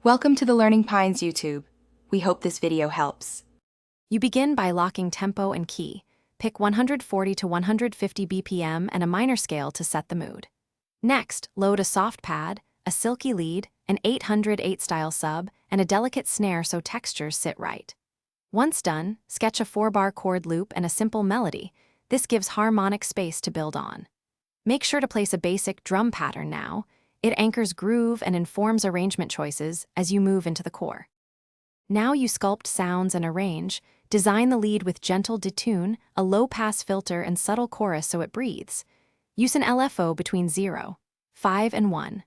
Welcome to the Learning Pines YouTube. We hope this video helps. You begin by locking tempo and key. Pick 140 to 150 BPM and a minor scale to set the mood. Next, load a soft pad, a silky lead, an 808 style sub, and a delicate snare so textures sit right. Once done, sketch a 4-bar chord loop and a simple melody. This gives harmonic space to build on. Make sure to place a basic drum pattern now. It anchors groove and informs arrangement choices as you move into the core. Now you sculpt sounds and arrange. Design the lead with gentle detune, a low-pass filter, and subtle chorus so it breathes. Use an LFO between 0, 5, and 1.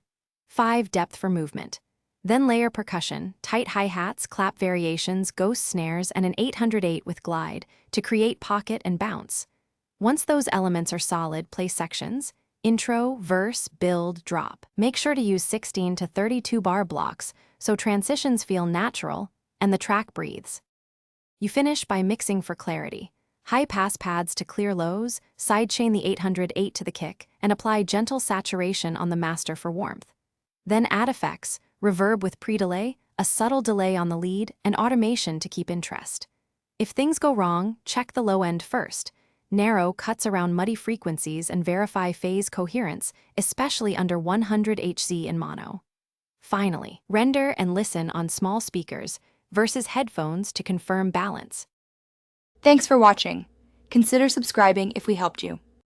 5 depth for movement. Then layer percussion, tight hi-hats, clap variations, ghost snares, and an 808 with glide to create pocket and bounce. Once those elements are solid, play sections. Intro, verse, build, drop. Make sure to use 16 to 32 bar blocks so transitions feel natural and the track breathes. You finish by mixing for clarity. High pass pads to clear lows, sidechain the 808 to the kick, and apply gentle saturation on the master for warmth. Then add effects, reverb with pre-delay, a subtle delay on the lead, and automation to keep interest. If things go wrong, check the low end first. Narrow cuts around muddy frequencies and verify phase coherence, especially under 100 Hz in mono. Finally, render and listen on small speakers versus headphones to confirm balance. Thanks for watching. Consider subscribing if we helped you.